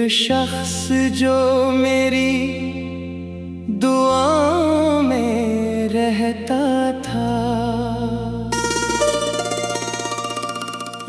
शख्स जो मेरी दुआओं में रहता था,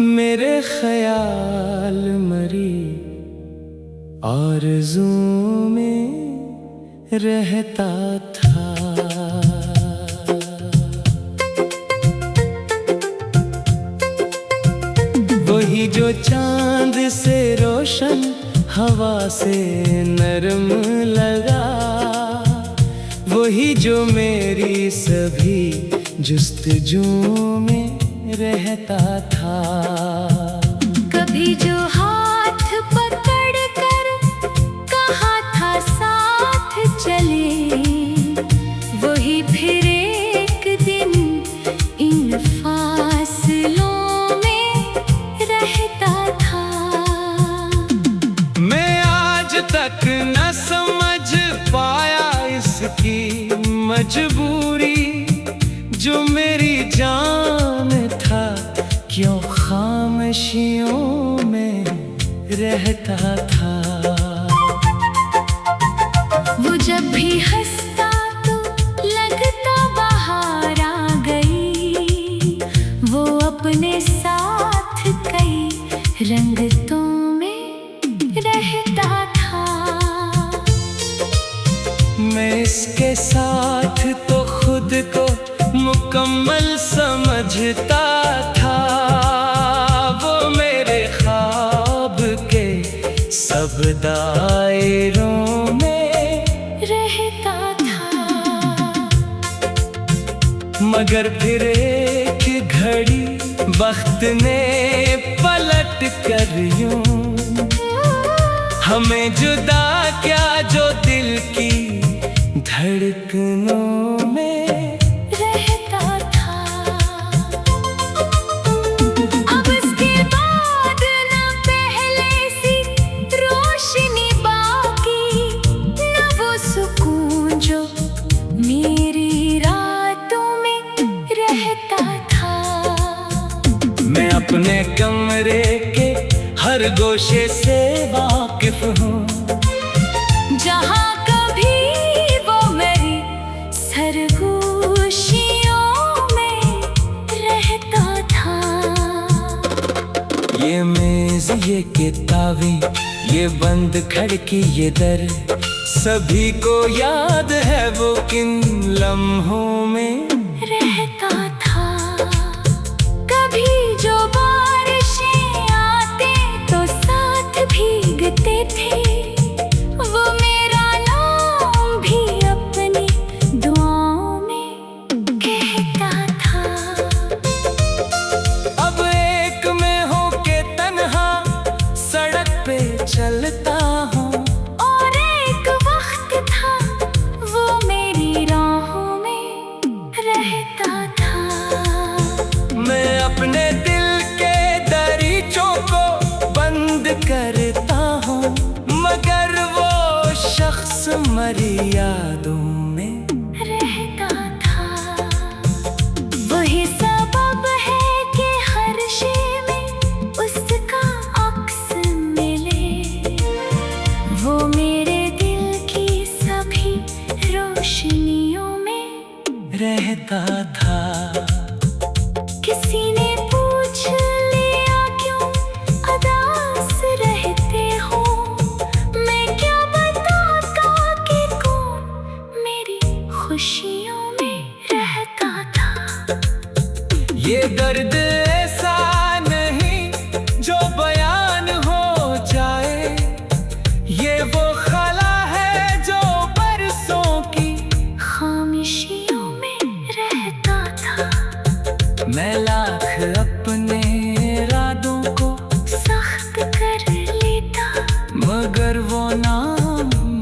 मेरे ख्याल मरी आरज़ुओं में रहता था। वही जो चांद से रोशन हवा से नरम लगा, वही जो मेरी सभी जुस्तजू में रहता था। कभी जो हाथ पकड़ कर कहा था साथ चले, वही फिर एक दिन इन फासलों में रहता था। मैं आज तक न समझ पाया इसकी मजबूरी, जो मेरी जान था क्यों खामोशियों में रहता था। वो जब भी हंसता तो लगता बाहर आ गई, वो अपने साथ कई रंगतों में रहता था। मैं इसके साथ तो खुद को मुकम्मल समझता था, वो मेरे ख्वाब के सब दायरों में रहता था। मगर फिर एक घड़ी वक्त ने पलट कर यूं हमें जुदा क्या, जो दिल की धड़कनों में रहता था। अब इसके बाद न पहले सी रोशनी बाकी, न वो सुकून जो मेरी रातों में रहता था। मैं अपने कमरे के हर गोशे से वाकिफ हूँ, जहाँ कभी वो मेरी सरगोशियों में रहता था। ये मेज, ये किताबें, ये बंद खिड़की, ये दर, सभी को याद है वो किन लम्हों में रहता था। कभी जो बारिशें आते तो साथ भीगते थे, वो मेरा नाम भी अपनी दुआओं में कहता था। अब एक में हो के तन्हा सड़क पे चलता हूँ, और एक वक्त था वो मेरी राहों में रहता था। मैं अपने दिल के दरीचों को बंद करता हूँ, मगर वो शख्स मरी यादों में रहता था। वही सबब है कि हर शे में उसका अक्स मिले, वो मेरे दिल की सभी रोशनियों में रहता था। किसी ने पूछ लिया क्यों उदास रहते हो, मैं क्या बताता कि कौन मेरी खुशियों में रहता था। ये दर्द ऐसा नहीं जो बयान हो जाए, ये वो खला है जो बरसों की खामोशियों में रहता था। मैं लाख अपने इरादों को सख्त कर लेता, मगर वो ना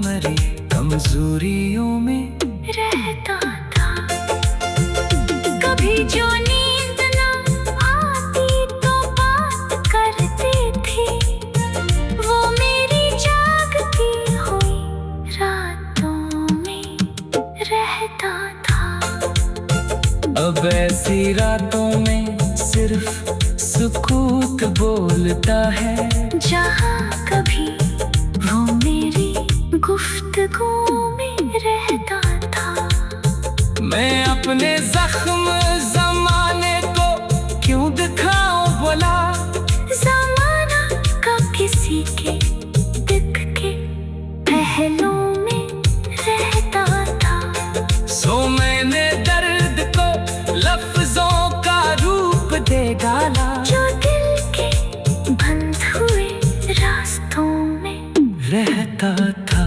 मरी कमजोरियों में रहता था। कभी जो नींद ना आती तो बात करते थे, वो मेरी जागती हुई रातों में रहता था। अब ऐसी रातों में सिर्फ सुकूत बोलता है, जहाँ कभी गुफ्तगू में रहता था। मैं अपने जख्म जमाने को क्यों दिखाऊं भला, जमाना का किसी के दिख के पहलू में रहता था। सो मैंने दर्द को लफ्जों का रूप दे डाला, जो दिल के बंद हुए रास्तों में रहता था।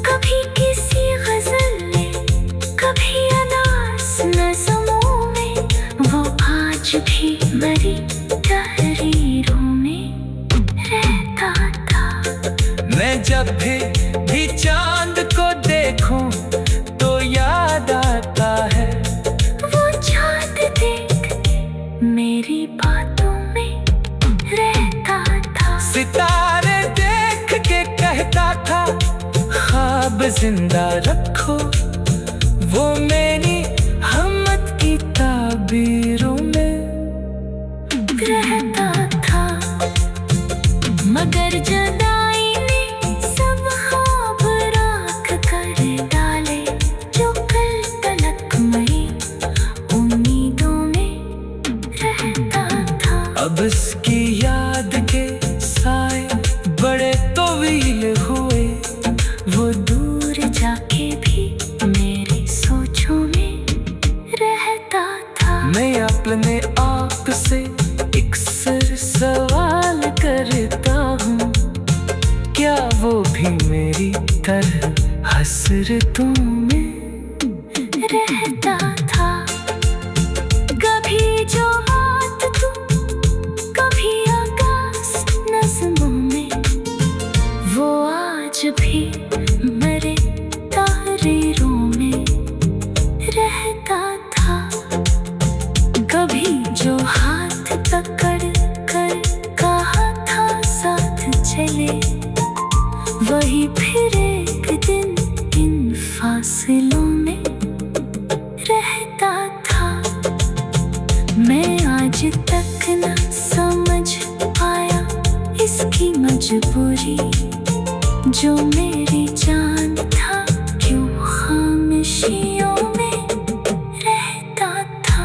कभी किसी गजल में, कभी अनास नज़मों में, वो आज भी मरी तहरीरों में रहता था। मैं जब भी चांद को देखूं तो याद आता है, वो चांद देख मेरी बातों में रहता था। सितारे देख के कहता था ख्वाब जिंदा रखो, वो मेरी हमत की ताबीरों में रहता था। मगर जुदाई ने सब ख्वाब राख कर डाले, जो कल तलक मई उम्मीदों में रहता था। अब इसकी याद के साए बड़े तवील हुए, वो दूर जाके भी मेरी सोचों में रहता था। मैं अपने आप से अक्सर सवाल करता हूँ, क्या वो भी मेरी तरह हसरतों में रहता था। कभी जो हाथ तू, कभी आकाश नज़मों में, वो आज भी मेरे तहरीरों में रहता था। कभी जो हाथ पकड़ कर कहा था साथ चले, वही फिर एक दिन इन फासलों में रहता था। मैं आज तक न समझ पाया इसकी मजबूरी, जो मेरी जान था क्यों खामोशियों में रहता था।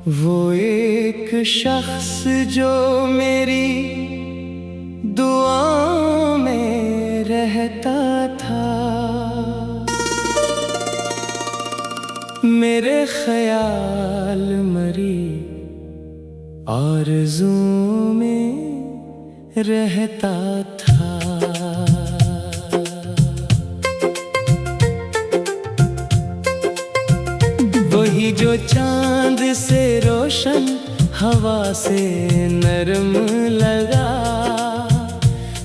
वो एक शख्स जो मेरी दुआओं में रहता था, मेरे ख्याल मरी आरज़ुओं में रहता था। वही जो चांद से रोशन, हवा से नरम लगा,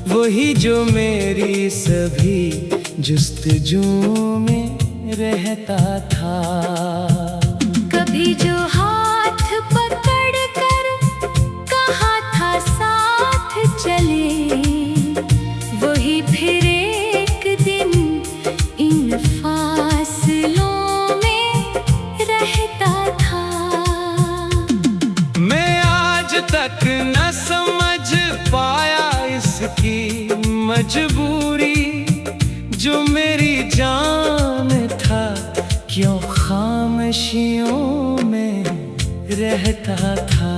वही जो मेरी सभी जुस्तजुओं में रहता था। कभी जो हाथ पकड़ कर कहा था साथ चले, वही फिर एक दिन इन फासलों रहता था। मैं आज तक न समझ पाया इसकी मजबूरी, जो मेरी जान था क्यों खामोशियों में रहता था।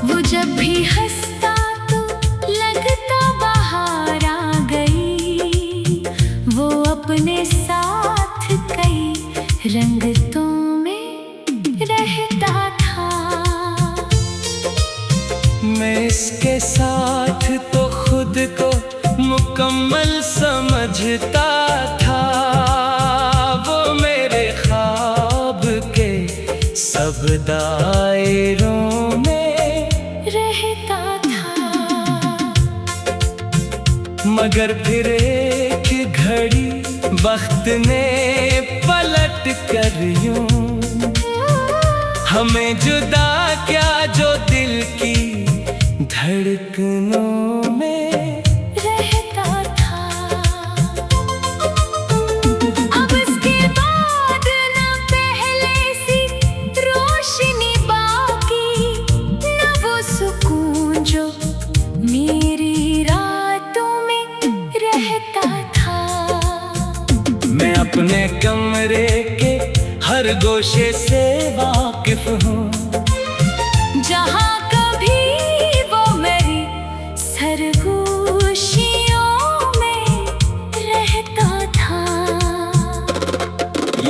वो जब भी हंसता तो लगता बाहर आ गई, वो अपने साथ कई रंगतों में रहता था। मैं इसके साथ तो खुद को मुकम्मल समझता था, वो मेरे ख्वाब के सब दायरों में रहता था। मगर फिर एक घड़ी वक्त ने पलट कर यूं हमें जुदा क्या जो दिल की धड़कनों में रहता था। अब इसके बाद न पहले सी रोशनी बाकी, न वो सुकून जो मेरी रातों में रहता था। मैं अपने कमरे के हर गोशे से वाकिफ हूँ, जहाँ कभी वो मेरी सरगोशियों में रहता था।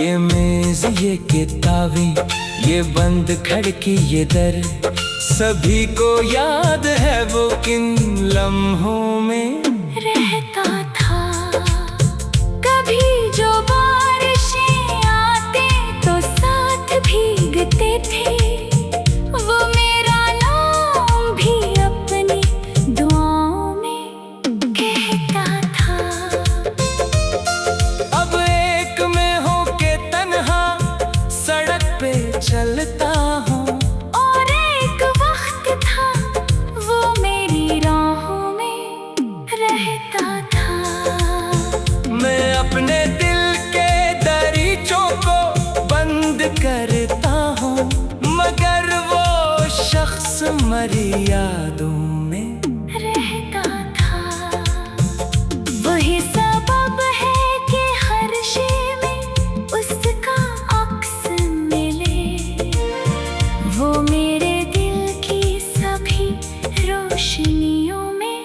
ये मेज, ये किताबी, ये बंद खिड़की, ये दर, सभी को याद है वो किन लम्हों में रहता था। कभी जो बारिशें आते तो साथ भीगते थे, वो मेरा नाम भी अपनी दुआओं में कहता था। अब एक में होके तन्हा सड़क पे चलता हूँ, और एक वक्त था वो मेरी राहों में रहता था। मैं अपने दिल के दरीचों को बंद करता हूँ, मगर वो शख्स मरी यादों में रहता था। वही सबब है कि हर शे में उसका अक्स मिले, वो मेरे दिल की सभी रोशनियों में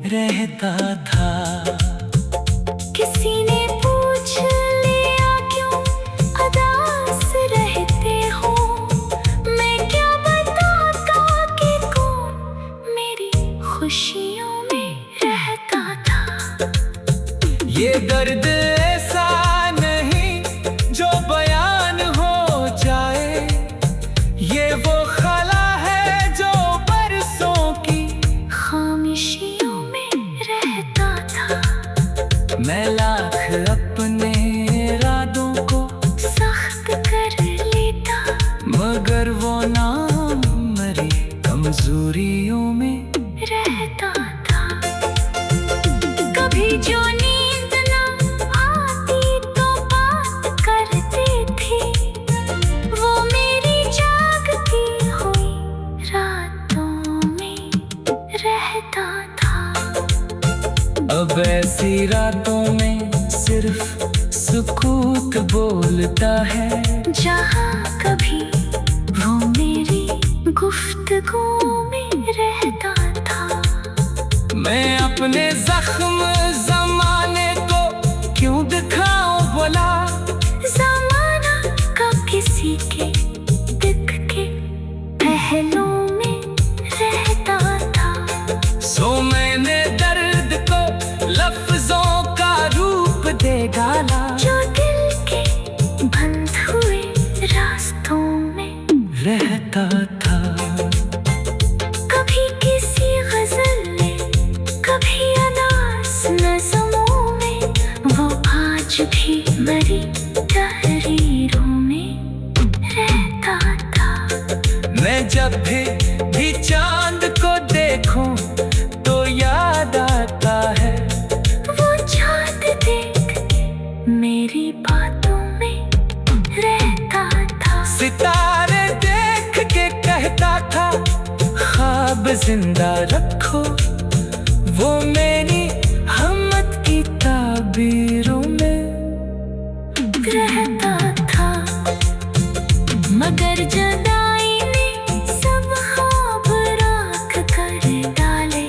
रहता था। किसी ने पूछ लिया क्यों उदास रहते हो, मैं क्या बताता कि कौन मेरी खुशियों में रहता था। ये दर्द ऐसा नहीं जो बयान हो जाए, ये वो खला है जो बरसों की खामोशियों में रहता था। मैं लाख अपने इरादों को सख्त कर लेता, मगर वो ना मरी कमजोरियों में रहता था। कभी जो नींद ना आती तो बात करते थे, वो मेरी जागती हुई रातों में रहता था। अब ऐसी रातों में सिर्फ सुकूत बोलता है, जहाँ कभी वो मेरी गुफ्तगू में रहता था। मैं अपने जख्म जमाने को क्यों दिखाऊं भला, ज़माना का किसी के दिख के पहलों में रहता था। सो मैंने दर्द को लफ्जों का रूप दे डाला, जो दिल के बंद हुए रास्तों में रहता था। कभी किसी गजल में, कभी अनास नज़मों में, वो आज भी मरी तहरीरों में रहता था। मैं जब भी चांद को देखूं तो याद आता है, वो चाँद देख मेरी बातों में रहता था। सितारे देख के कहता था ख्वाब जिंदा रखो, वो मेरी हमत की ताबीरों में रहता था। मगर जुदाई ने सब ख्वाब राख कर डाले,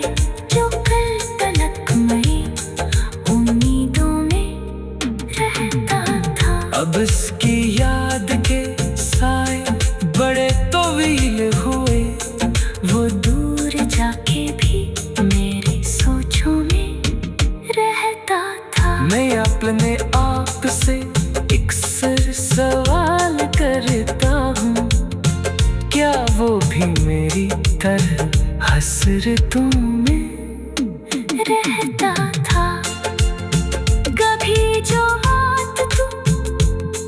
जो कल तलक मरी उम्मीदों में रहता था। अब इसकी याद के साए बड़े तवील हुए, वो दूर जाके भी मेरी सोचों में रहता था। मैं अपने आप से अक्सर सवाल करता हूँ, क्या वो भी मेरी तरह हसरतों में रहता था। कभी जो बात तू,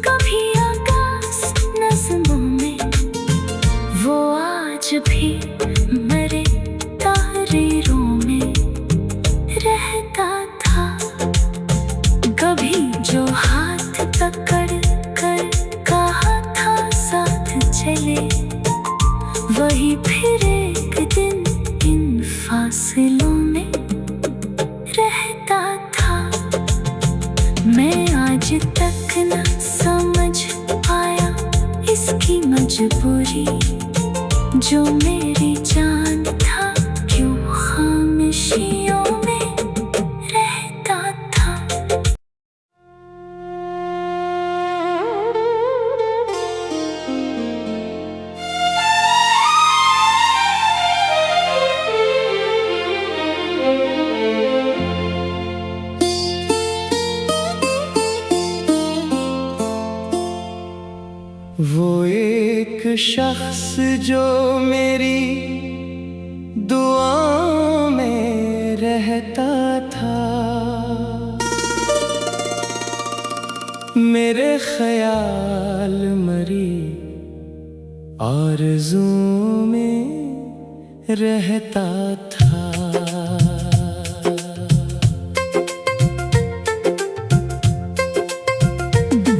कभी आकाश नज़मों में जो हाथ पकड़ कर कहा था साथ चले, वही फिर एक दिन इन फासलों में रहता था। मैं आज तक न समझ पाया इसकी मजबूरी, जो मेरी जान था क्यों खामोशियों में रहता था। वो एक शख्स जो मेरी दुआओं में रहता था, मेरे ख्याल मरी आरज़ुओं में रहता था।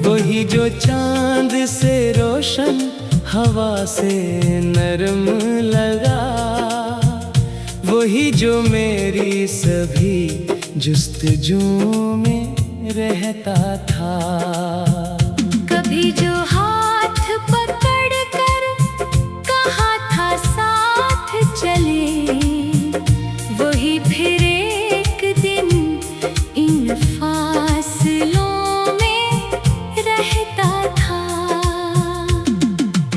वही जो चांद से रोशन हवा से नरम लगा, वही जो मेरी सभी जुस्तजुओं में रहता था। कभी जो हाथ पकड़ कर कहा था साथ चले, वही फिर एक दिन इन फासलों में रहता था।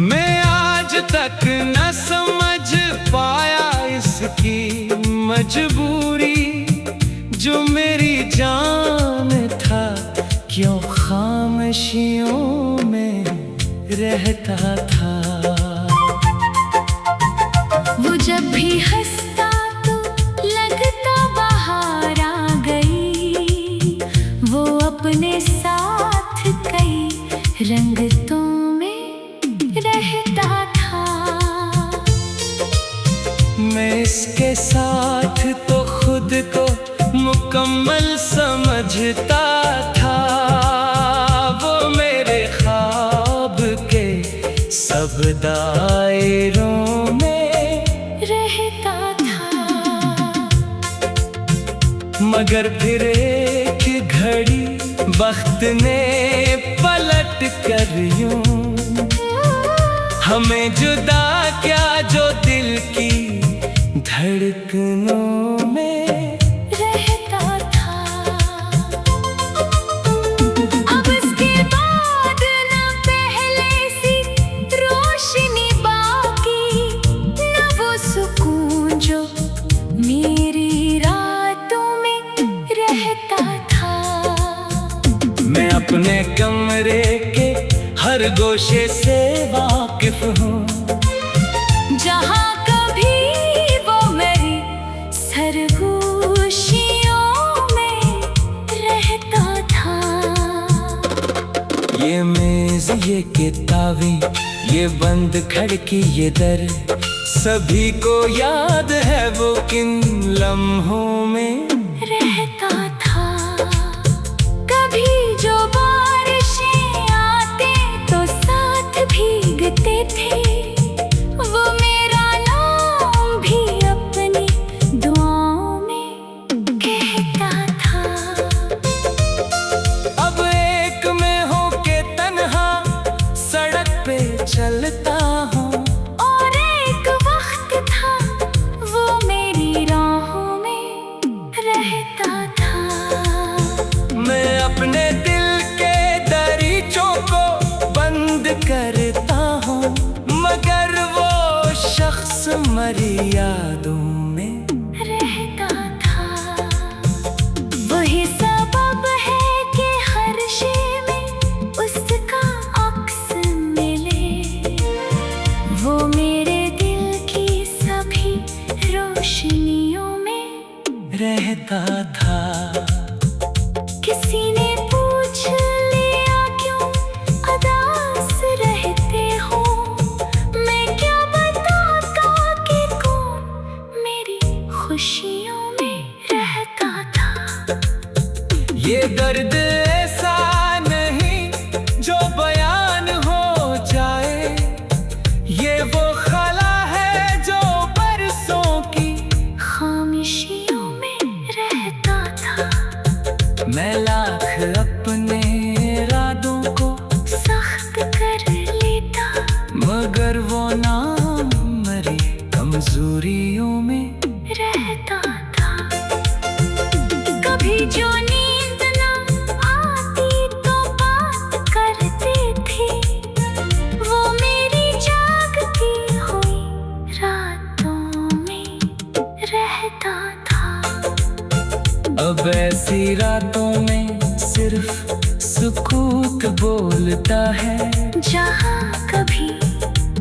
मैं आज तक न समझ पाया इसकी मजबूरी, जो मेरी जान था क्यों खामोशियों में रहता था। वो जब भी हंसता तो लगता बाहर आ गई, वो अपने साथ कई रंगतों में रहता था। मैं इसके साथ तो खुद को मुकम्मल समझता था, वो मेरे ख्वाब के सब दायरों में रहता था। मगर फिर एक घड़ी वक्त ने पलट कर यूं हमें जुदा क्या, जो दिल की धड़कनों में रहता था। अब इसके बाद न पहले सी रोशनी बाकी, न वो सुकून जो मेरी रातों में रहता था। मैं अपने कमरे के हर गोशे से वाकिफ हूँ, जहाँ कभी वो मेरी सरगोशियों में रहता था। ये मेज ये किताबें ये बंद खिड़की ये दर, सभी को याद है वो किन लम्हों में रहता था। कभी जो बारिशें आते तो साथ भीगते थे, वो मेरा नाम भी अपनी दुआओं में कहता था। अब एक में हो के तन्हा सड़क पे चलता हूँ, और एक वक्त था वो मेरी राहों में रहता था। मैं अपने दिल के दरीचों को बंद करता हूँ, मगर वो शख्स मरी यादों में रहता था। वही सबब है कि हर शे में उसका अक्स मिले, वो मेरे दिल की सभी रोशनियों में रहता था। किसी ने पूछ लिया क्यों उदास रहते हो, मैं क्या बताता कि कौन मेरी खुशियों में रहता था। ये दर्द ऐसा रातों में सिर्फ सुकूत बोलता है। जहाँ कभी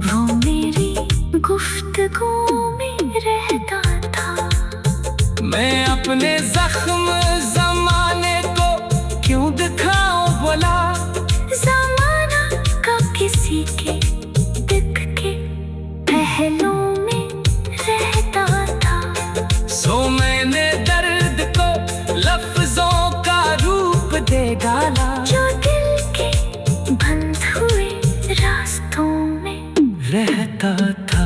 वो मेरी गुफ्तगू में रहता था। मैं अपने जख्म जमाने को क्यों दिखाऊं बोला। जमाना का किसी के दिख के पहलों में रहता था। सो मैंने दर्द को लफ्जों का रूप दे डाला। जो दिल के बंद हुए रास्तों में रहता था।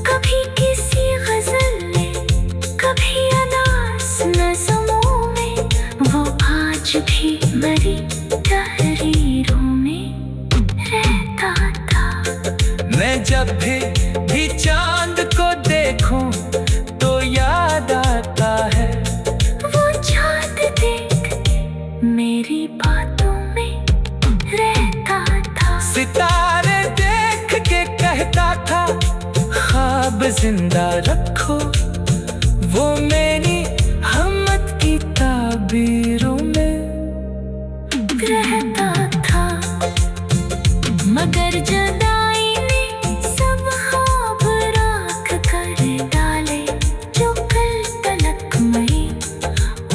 कभी किसी गजल में, कभी अनास नज़मों में, वो आज भी मरी तहरीरों में रहता था। मैं जब भी चांद को देखूं तो याद आता है। वो चांद देख मेरी बातों में रहता था। सितारे देख के कहता था ख्वाब जिंदा रखो। वो मेरी हमत की ताबीरों में रहता था। मगर जुदाई ने सब ख्वाब राख कर डाले। जो कल तलक मई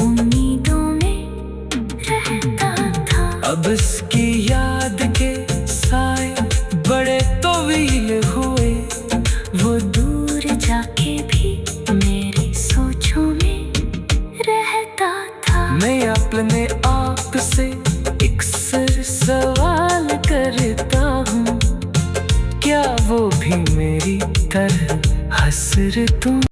उम्मीदों में रहता था। अब इसकी याद के साए बड़े तवील हुए। वो दूर जाके भी मेरी सोचों में रहता था। मैं अपने आप से अक्सर सवाल करता हूँ, क्या वो भी मेरी तरह हसरतों